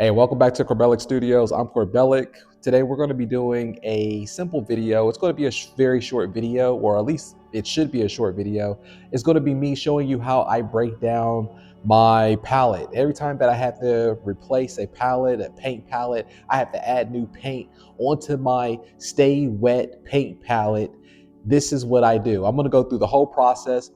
Hey, welcome back to Corbellic Studios. I'm Corbellic. Today we're going to be doing a simple video. It's going to be a very short video, or at least it should be a short video. It's going to be me showing you how I break down my palette. Every time that I have to replace a palette, a paint palette, I have to add new paint onto my Stay Wet paint palette. This is what I do. I'm going to go through the whole process,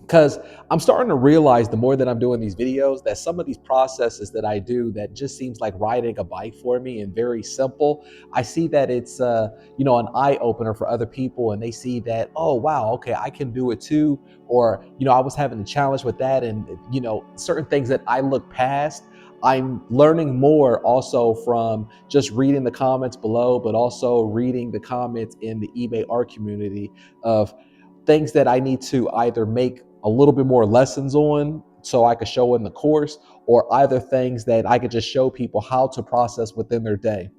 because I'm starting to realize the more that I'm doing these videos that some of these processes that I do that just seems like riding a bike for me and very simple. I see that it's an eye opener for other people, and they see that, oh wow, okay, I can do it too. Or I was having a challenge with that, and certain things that I look past. I'm learning more also from just reading the comments below, but also reading the comments in the eBay art community of things that I need to either make a little bit more lessons on so I could show in the course, or either things that I could just show people how to process within their day.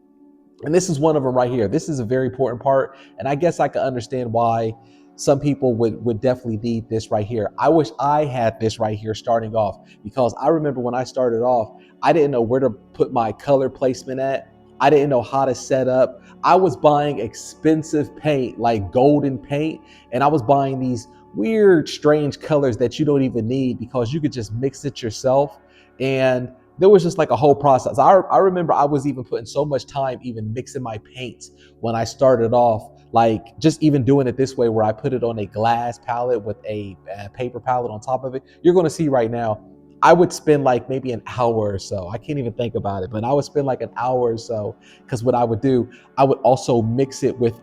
And this is one of them right here. This is a very important part. And I guess I can understand why some people would definitely need this right here. I wish I had this right here starting off, because I remember when I started off, I didn't know where to put my color placement at. I didn't know how to set up. I was buying expensive paint, like golden paint, and I was buying these weird, strange colors that you don't even need because you could just mix it yourself. And there was just like a whole process. I remember I was even putting so much time even mixing my paints when I started off, like just even doing it this way where I put it on a glass palette with a paper palette on top of it. You're going to see right now, I would spend like maybe an hour or so. I can't even think about it, but I would spend like an hour or so, because what I would do, I would also mix it with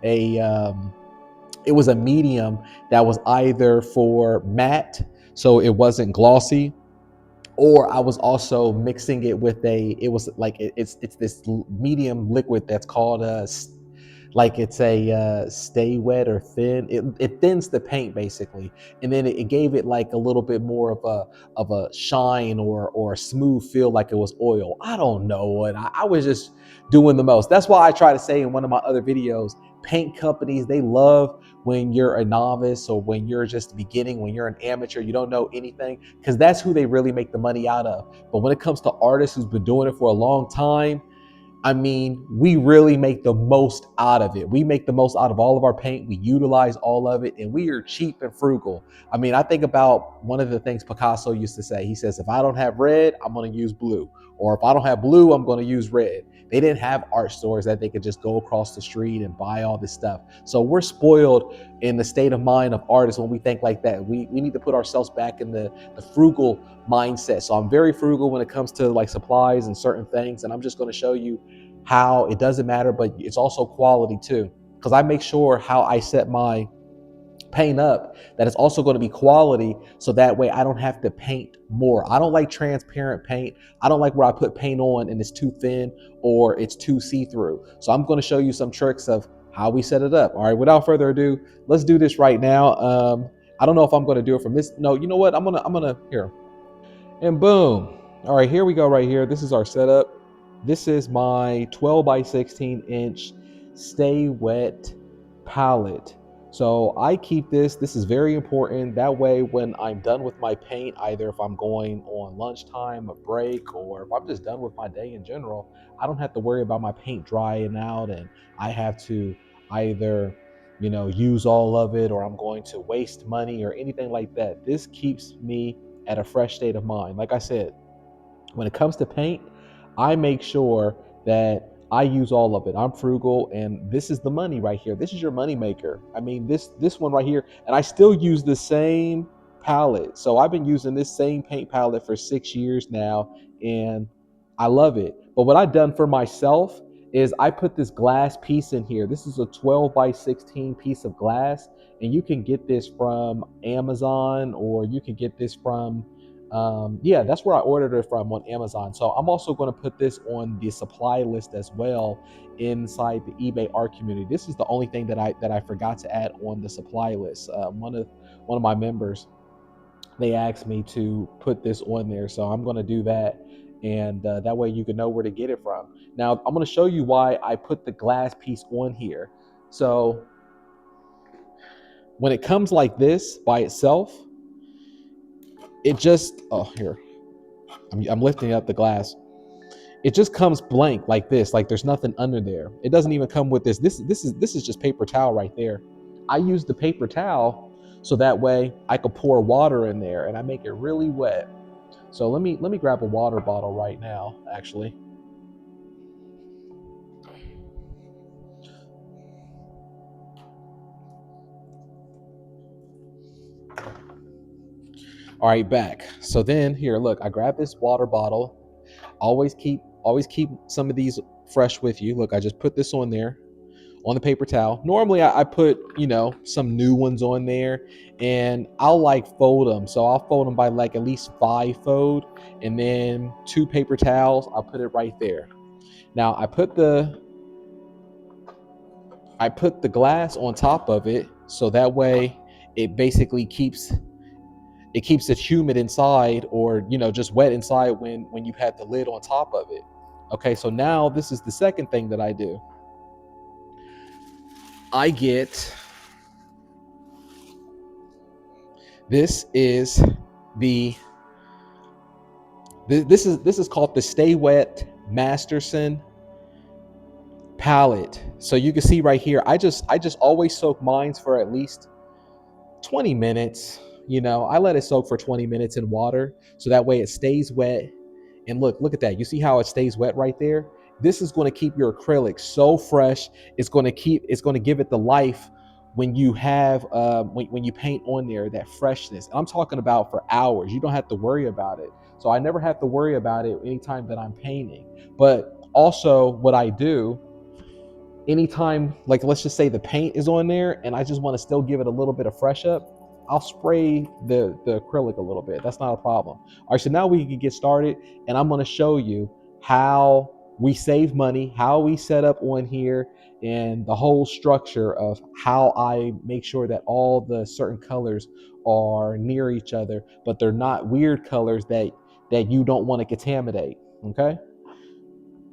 it was a medium that was either for matte, so it wasn't glossy, or I was also mixing it with it was like it's this medium liquid that's called like it's a stay wet or thin. It thins the paint basically, and then it gave it like a little bit more of a shine or a smooth feel, like it was oil. I don't know, and I was just doing the most. That's why I try to say in one of my other videos, paint companies, they love when you're a novice, or when you're just beginning, when you're an amateur, you don't know anything, because that's who they really make the money out of. But when it comes to artists who's been doing it for a long time, I mean, we really make the most out of it. We make the most out of all of our paint. We utilize all of it, and we are cheap and frugal. I mean, I think about one of the things Picasso used to say. He says, if I don't have red, I'm going to use blue. Or if I don't have blue, I'm going to use red. They didn't have art stores that they could just go across the street and buy all this stuff. So we're spoiled in the state of mind of artists when we think like that. We need to put ourselves back in the frugal mindset. So I'm very frugal when it comes to like supplies and certain things. And I'm just going to show you how it doesn't matter, but it's also quality too. Because I make sure how I set my paint up that it's also going to be quality, so that way I don't have to paint more. I don't like transparent paint. I don't like where I put paint on and it's too thin or it's too see-through. So I'm going to show you some tricks of how we set it up. All right, without further ado, let's do this right now. I don't know if I'm going to do it from this. No, you know what? I'm gonna here, and boom. All right, here we go right here. This is our setup. This is my 12 by 16 inch Stay Wet palette. So I keep this. This is very important. That way, when I'm done with my paint, either if I'm going on lunchtime, a break, or if I'm just done with my day in general, I don't have to worry about my paint drying out and I have to either use all of it, or I'm going to waste money or anything like that. This keeps me at a fresh state of mind. Like I said, when it comes to paint, I make sure that I use all of it. I'm frugal, and this is the money right here. This is your money maker. I mean, this one right here, and I still use the same palette. So I've been using this same paint palette for 6 years now, and I love it. But what I've done for myself is I put this glass piece in here. This is a 12 by 16 piece of glass, and you can get this from Amazon, or you can get this from yeah, that's where I ordered it from, on Amazon. So I'm also going to put this on the supply list as well inside the eBay art community. This is the only thing that I forgot to add on the supply list. One of my members, they asked me to put this on there, so I'm going to do that, and that way you can know where to get it from. Now I'm going to show you why I put the glass piece on here. So when it comes like this by itself, it just, oh, here, I'm lifting up the glass. it just comes blank like this, like there's nothing under there. It doesn't even come with this. This is just paper towel right there. I use the paper towel so that way I could pour water in there and I make it really wet. So let me grab a water bottle right now, actually. All right, back. So then here, look, I grab this water bottle. Always keep some of these fresh with you. Look, I just put this on there on the paper towel. Normally I put, some new ones on there, and I'll like fold them. So I'll fold them by like at least 5 fold, and then 2 paper towels. I'll put it right there. Now I put the glass on top of it so that way it basically keeps it humid inside, or just wet inside when you had the lid on top of it. Okay, so now this is the second thing that I do. I get this is the this is called the Stay Wet Masterson palette. So you can see right here, I just always soak mines for at least 20 minutes. I let it soak for 20 minutes in water so that way it stays wet. And look at that. You see how it stays wet right there? This is going to keep your acrylic so fresh. It's going to give it the life when you have when you paint on there, that freshness. I'm talking about for hours. You don't have to worry about it. So I never have to worry about it anytime that I'm painting. But also what I do anytime, like let's just say the paint is on there and I just want to still give it a little bit of fresh up, I'll spray the acrylic a little bit. That's not a problem. All right, so now we can get started, and I'm going to show you how we save money, how we set up on here, and the whole structure of how I make sure that all the certain colors are near each other, but they're not weird colors that you don't want to contaminate. Okay,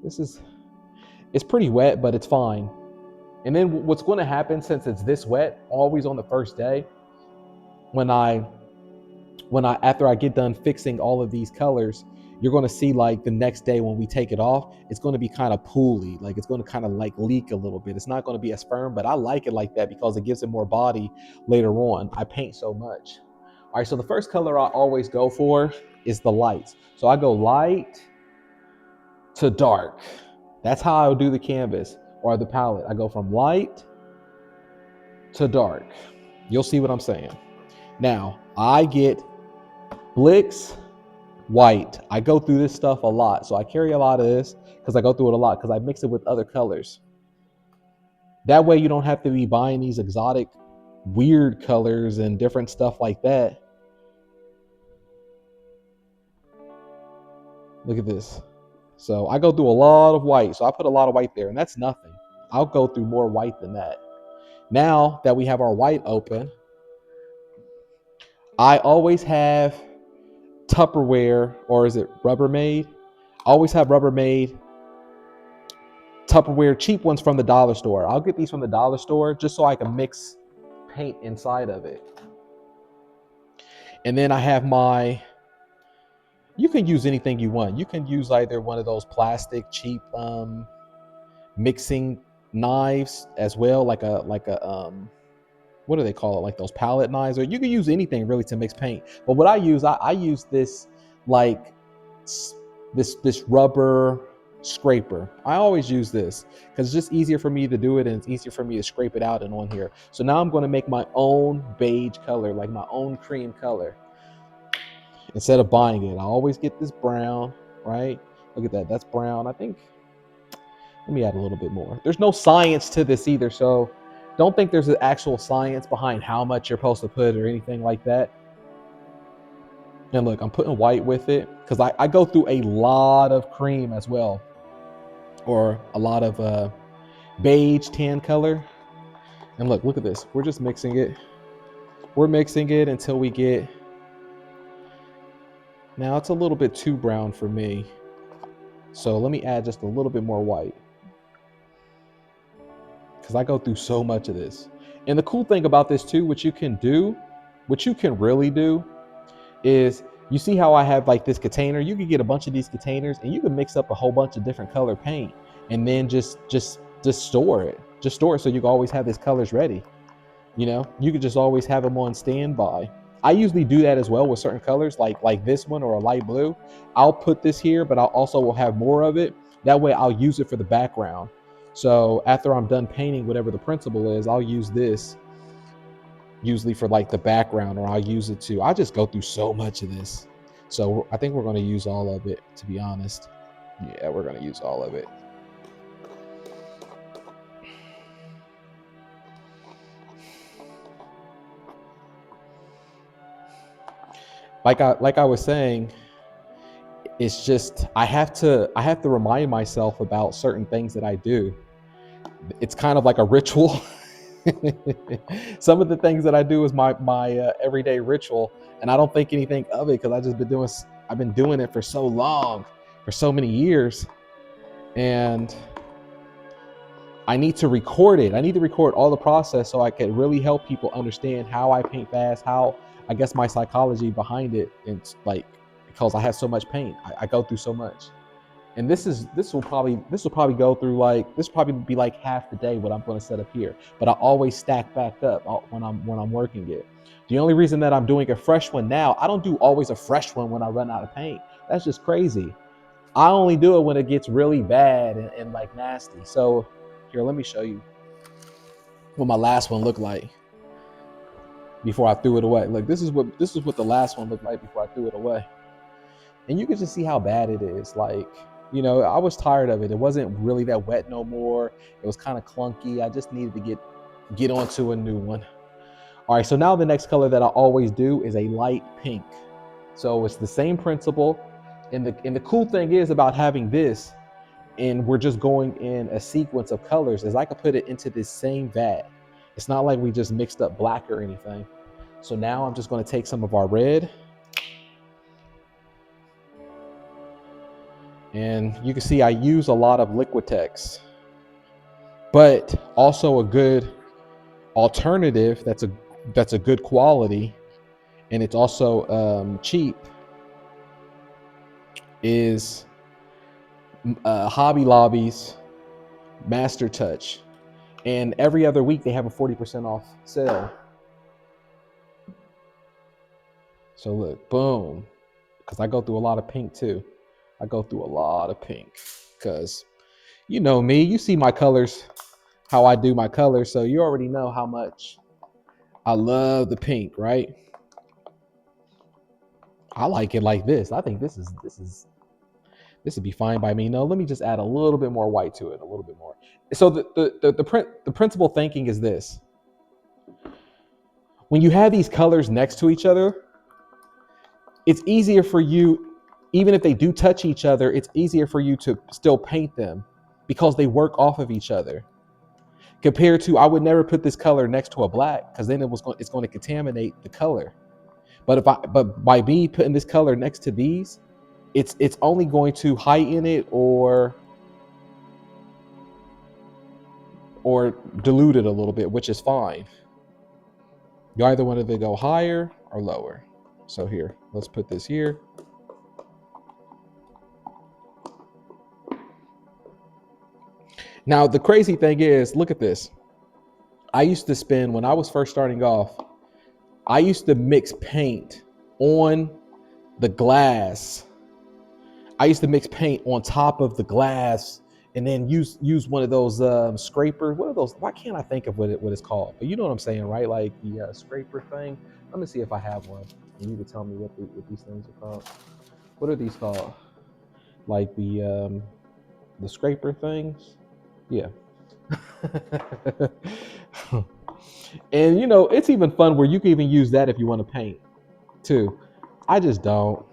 it's pretty wet, but it's fine. And then what's going to happen, since it's this wet, always on the first day, when I after I get done fixing all of these colors, you're going to see like the next day when we take it off, it's going to be kind of pooly, like it's going to kind of like leak a little bit. It's not going to be as firm, but I like it like that because it gives it more body later on. I paint so much. All right, so the first color I always go for is the lights. So I go light to dark. That's how I'll do the canvas or the palette. I go from light to dark. You'll see what I'm saying. Now, I get Blix white. I go through this stuff a lot. So I carry a lot of this because I go through it a lot because I mix it with other colors. That way you don't have to be buying these exotic, weird colors and different stuff like that. Look at this. So I go through a lot of white. So I put a lot of white there, and that's nothing. I'll go through more white than that. Now that we have our white open, I always have Tupperware, or is it Rubbermaid? I always have Rubbermaid Tupperware, cheap ones from the dollar store. I'll get these from the dollar store just so I can mix paint inside of it. And then I have you can use anything you want. You can use either one of those plastic cheap mixing knives as well, like a what do they call it? Like those palette knives, or you can use anything really to mix paint. But what I use this like this rubber scraper. I always use this because it's just easier for me to do it, and it's easier for me to scrape it out and on here. So now I'm going to make my own beige color, like my own cream color. Instead of buying it, I always get this brown, right? Look at that. That's brown. I think, let me add a little bit more. There's no science to this either, so don't think there's an actual science behind how much you're supposed to put or anything like that. And look, I'm putting white with it because I go through a lot of cream as well, or a lot of beige tan color. And look at this. We're just mixing it. We're mixing it until we get, now it's a little bit too brown for me. So let me add just a little bit more white, because I go through so much of this. And the cool thing about this too, what you can really do, is You see how I have like this container? You could get a bunch of these containers and you can mix up a whole bunch of different color paint and then just store it. Just store it so you can always have these colors ready. You know, you could just always have them on standby. I usually do that as well with certain colors, like this one or a light blue. I'll put this here, but I'll also will have more of it. That way I'll use it for the background. So after I'm done painting whatever the principle is, I'll use this usually for like the background, or I'll use it to, I just go through so much of this. So I think we're going to use all of it, to be honest. Yeah, we're going to use all of it. Like I was saying, it's just I have to remind myself about certain things that I do. It's kind of like a ritual. Some of the things that I do is my everyday ritual, and I don't think anything of it because I've been doing it for so long, for so many years, and I need to record it. I need to record all the process so I can really help people understand how I paint fast, how I guess my psychology behind it. It's like because I have so much paint, I go through so much. And this will probably go through like this will probably be like half the day what I'm going to set up here. But I always stack back up when I'm working it. The only reason that I'm doing a fresh one now, I don't do always a fresh one when I run out of paint. That's just crazy. I only do it when it gets really bad and like nasty. So here, let me show you what my last one looked like before I threw it away. Look, this is what the last one looked like before I threw it away. And you can just see how bad it is. Like, you know, I was tired of it. It wasn't really that wet no more. It was kind of clunky. I just needed to get onto a new one. All right, so now the next color that I always do is a light pink. So it's the same principle. And the cool thing is about having this, and we're just going in a sequence of colors, is I could put it into this same vat. It's not like we just mixed up black or anything. So now I'm just going to take some of our red, and you can see I use a lot of Liquitex, but also a good alternative that's a good quality, and it's also cheap, is Hobby Lobby's Master Touch. And every other week they have a 40% off sale. So look, boom, because I go through a lot of pink too. I go through a lot of pink because you know me, you see my colors, how I do my colors, so you already know how much I love the pink, right? I like it like this. I think this would be fine by me. No, let me just add a little bit more white to it, a little bit more. So the principal thinking is this: when you have these colors next to each other, it's easier for you, even if they do touch each other, it's easier for you to still paint them because they work off of each other. Compared to, I would never put this color next to a black because then it's going to contaminate the color. But by me putting this color next to these, it's only going to heighten it or dilute it a little bit, which is fine. You either want to go higher or lower. So here, let's put this here. Now, the crazy thing is, look at this. I used to spend, when I was first starting off, I used to mix paint on the glass. I used to mix paint on top of the glass and then use one of those scraper. What are those? Why can't I think of what it's called? But you know what I'm saying, right? Like the scraper thing. Let me see if I have one. And you can tell me what these things are called. What are these called? Like the scraper things? Yeah. And you know, it's even fun where you can even use that if you want to paint too. I just don't.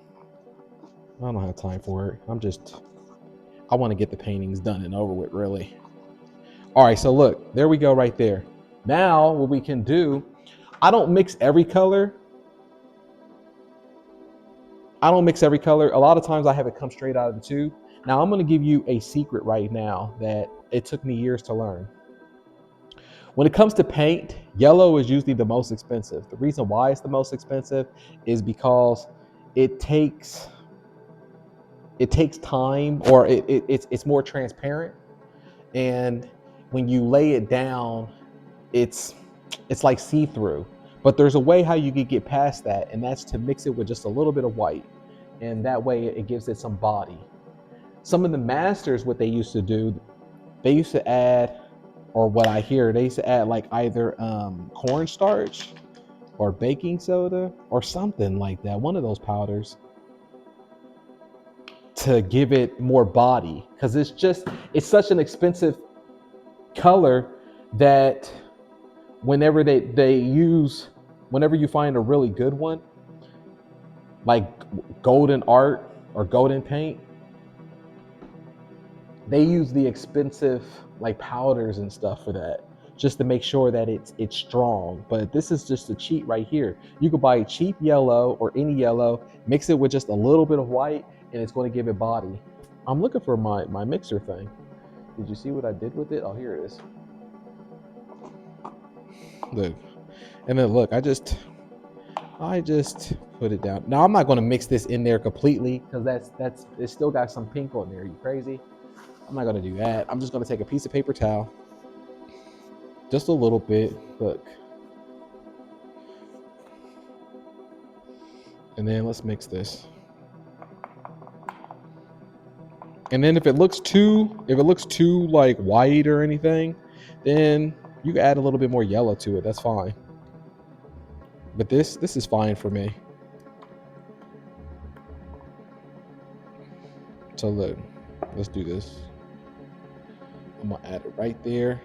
I don't have time for it. I want to get the paintings done and over with, really. All right, so look, there we go right there. Now what we can do, I don't mix every color. A lot of times I have it come straight out of the tube. Now I'm going to give you a secret right now that it took me years to learn. When it comes to paint, yellow is usually the most expensive. The reason why it's the most expensive is because it takes time, or it's more transparent. And when you lay it down, it's like see-through. But there's a way how you could get past that, and that's to mix it with just a little bit of white, and that way it gives it some body. Some of the masters, what they used to do, they used to add, or what I hear, they used to add like either cornstarch or baking soda or something like that, one of those powders, to give it more body, because it's such an expensive color that whenever whenever you find a really good one, like golden art or golden paint, they use the expensive like powders and stuff for that, just to make sure that it's strong. But this is just a cheat right here. You could buy a cheap yellow or any yellow, mix it with just a little bit of white, and it's going to give it body. I'm looking for my mixer thing. Did you see what I did with it? Oh, here it is. Look. And then look, I just put it down. Now I'm not going to mix this in there completely, because it's still got some pink on there. You crazy? I'm not going to do that. I'm just going to take a piece of paper towel, just a little bit. Look. And then let's mix this. And then if it looks too like white or anything, then you can add a little bit more yellow to it. That's fine. But this is fine for me. So look, let's do this. I'm gonna add it right there.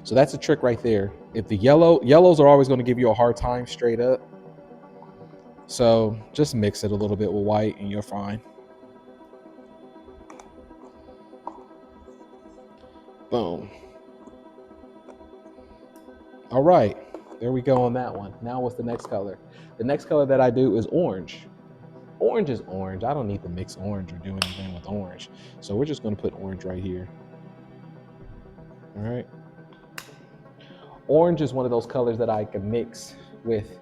So that's a trick right there. If the yellows are always going to give you a hard time straight up. So just mix it a little bit with white and you're fine. Boom. All right, there we go on that one. Now what's the next color? The next color that I do is orange. Orange is orange. I don't need to mix orange or do anything with orange. So we're just going to put orange right here. All right. Orange is one of those colors that I can mix with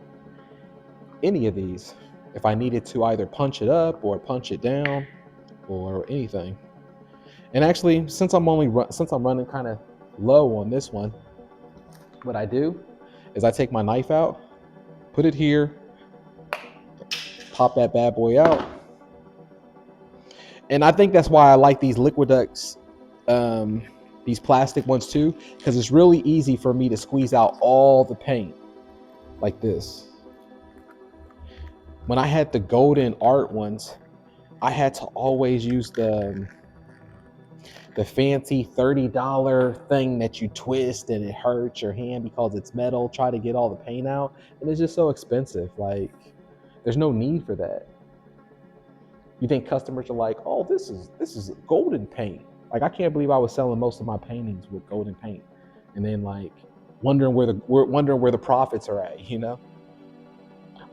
any of these if I needed to either punch it up or punch it down or anything. And actually, since I'm running kind of low on this one, what I do is I take my knife out, put it here, pop that bad boy out. And I think that's why I like these Liquidux, these plastic ones too, because it's really easy for me to squeeze out all the paint like this. When I had the golden art ones, I had to always use the fancy $30 thing that you twist and it hurts your hand because it's metal, try to get all the paint out, and it's just so expensive. Like, there's no need for that. You think customers are like, oh, this is golden paint. Like, I can't believe I was selling most of my paintings with golden paint, and then like wondering where the profits are at, you know?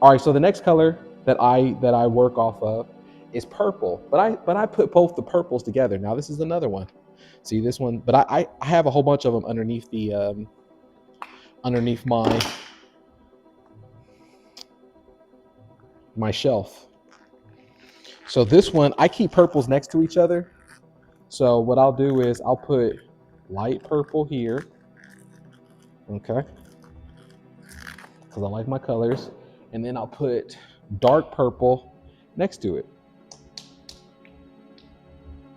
All right, so the next color that I work off of is purple, but I put both the purples together. Now this is another one. See this one, but I have a whole bunch of them underneath the underneath my shelf. So this one, I keep purples next to each other. So what I'll do is I'll put light purple here, okay, because I like my colors, and then I'll put dark purple next to it.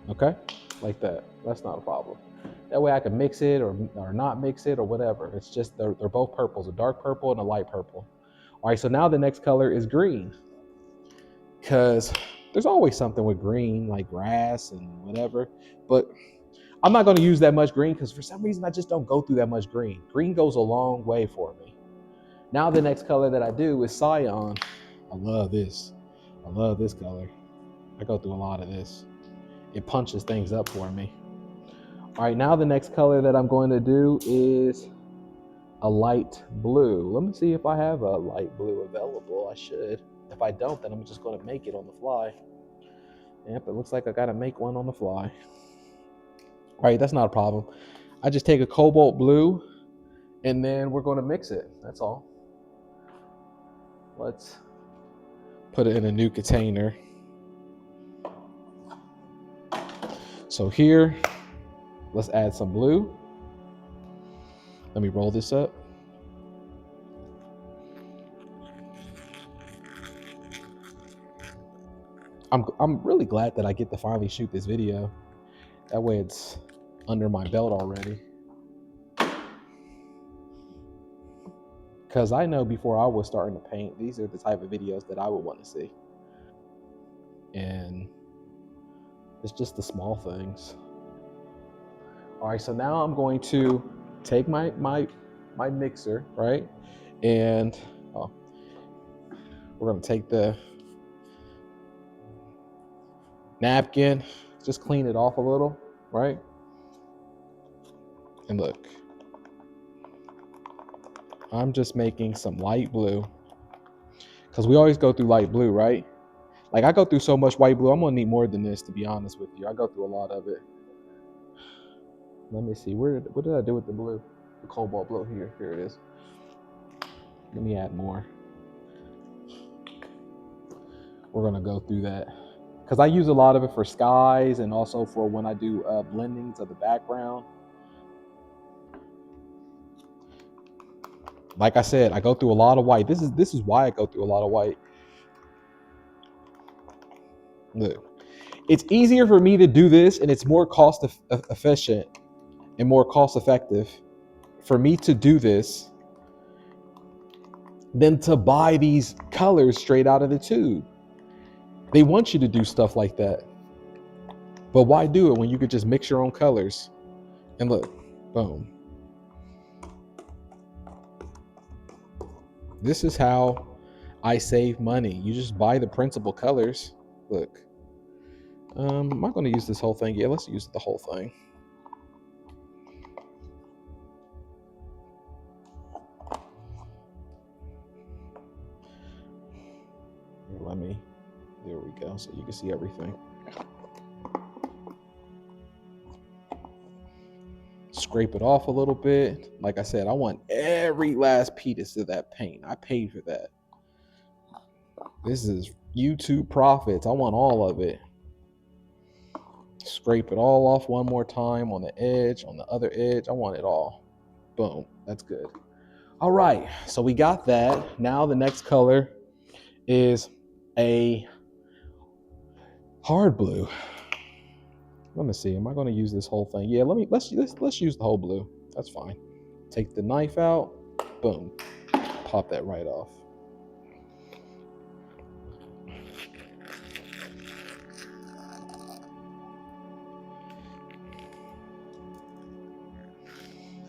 Okay, like that. That's not a problem. That way I can mix it or not mix it or whatever. It's just they're both purples, a dark purple and a light purple. All right, so now the next color is green, because there's always something with green, like grass and whatever. But I'm not going to use that much green because for some reason I just don't go through that much green. Green goes a long way for me. Now the next color that I do is cyan. I love this. I love this color. I go through a lot of this. It punches things up for me. All right, now the next color that I'm going to do is a light blue. Let me see if I have a light blue available. I should. If I don't, then I'm just going to make it on the fly. Yep, it looks like I got to make one on the fly. All right, that's not a problem. I just take a cobalt blue And then we're going to mix it. That's all. Let's put it in a new container. So here, let's add some blue. Let me roll this up. I'm really glad that I get to finally shoot this video. That way it's under my belt already. Because I know before I was starting to paint, these are the type of videos that I would want to see. And it's just the small things. All right, so now I'm going to take my mixer, right? And we're going to take the napkin, just clean it off a little, right? And look, I'm just making some light blue because we always go through light blue, right? Like I go through so much white blue, I'm gonna need more than this, to be honest with you. I go through a lot of it. Let me see, what did I do with the blue? The cobalt blue here it is. Let me add more. We're gonna go through that because I use a lot of it for skies and also for when I do blendings of the background. Like I said, I go through a lot of white. This is why I go through a lot of white. Look, it's easier for me to do this, and it's more cost efficient and more cost effective for me to do this than to buy these colors straight out of the tube. They want you to do stuff like that, but why do it when you could just mix your own colors? And look, boom. This is how I save money. You just buy the principal colors. Look, am I going to use this whole thing? Yeah, let's use the whole thing. Here, there we go, so you can see everything. Scrape it off a little bit. Like I said, I want every last piece of that paint. I paid for that. This is YouTube profits. I want all of it. Scrape it all off one more time on the edge, on the other edge. I want it all. Boom. That's good. All right. So we got that. Now the next color is a hard blue. Let me see. Am I going to use this whole thing? Yeah. Let's use the whole blue. That's fine. Take the knife out. Boom. Pop that right off.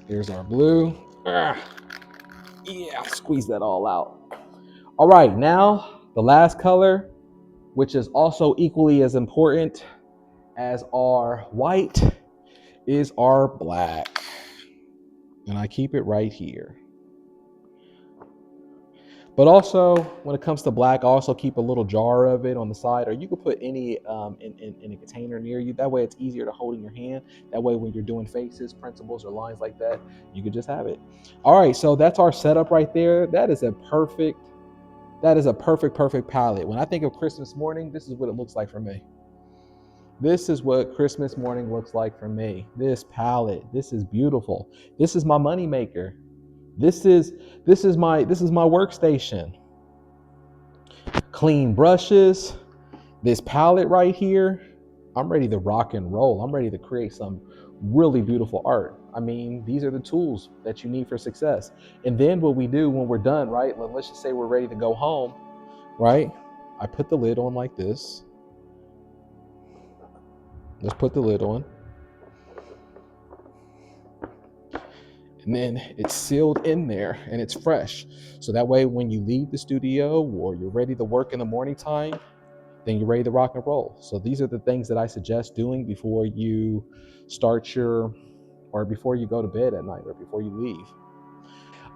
Here's our blue. Yeah, squeeze that all out. All right, now the last color, which is also equally as important as our white, is our black. And I keep it right here. But also, when it comes to black, I also keep a little jar of it on the side, or you could put any in a container near you. That way it's easier to hold in your hand. That way when you're doing faces, principles, or lines like that, you could just have it. All right, so that's our setup right there. That is a perfect palette. When I think of Christmas morning, this is what it looks like for me. This is what Christmas morning looks like for me. This palette, this is beautiful. This is my money maker. This is my workstation. Clean brushes, this palette right here. I'm ready to rock and roll. I'm ready to create some really beautiful art. I mean, these are the tools that you need for success. And then what we do when we're done, right? Let's just say we're ready to go home, right? I put the lid on like this. Let's put the lid on. And then it's sealed in there and it's fresh. So that way when you leave the studio or you're ready to work in the morning time, then you're ready to rock and roll. So these are the things that I suggest doing before you start before you go to bed at night or before you leave.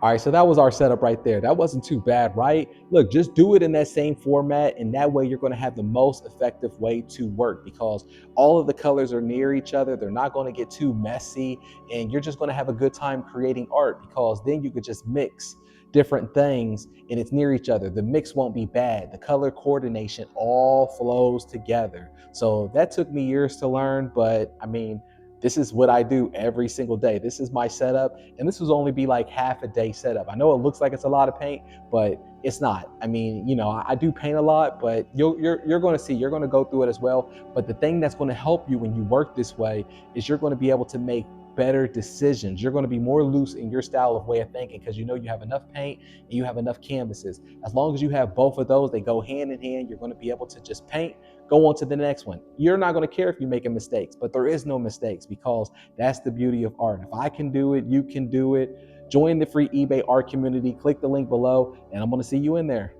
All right, so that was our setup right there. That wasn't too bad, right? Look, just do it in that same format, and that way you're going to have the most effective way to work because all of the colors are near each other. They're not going to get too messy, and you're just going to have a good time creating art because then you could just mix different things and it's near each other. The mix won't be bad. The color coordination all flows together. So that took me years to learn, but I mean, this is what I do every single day. This is my setup, and this will only be like half a day setup. I know it looks like it's a lot of paint, but it's not. I mean, you know, I do paint a lot, but you're going to see, you're going to go through it as well. But the thing that's going to help you when you work this way is you're going to be able to make better decisions. You're going to be more loose in your style of way of thinking because you know you have enough paint and you have enough canvases. As long as you have both of those, they go hand in hand. You're going to be able to just paint, go on to the next one. You're not going to care if you're making mistakes, but there is no mistakes because that's the beauty of art. If I can do it, you can do it. Join the free eBay art community. Click the link below, and I'm going to see you in there.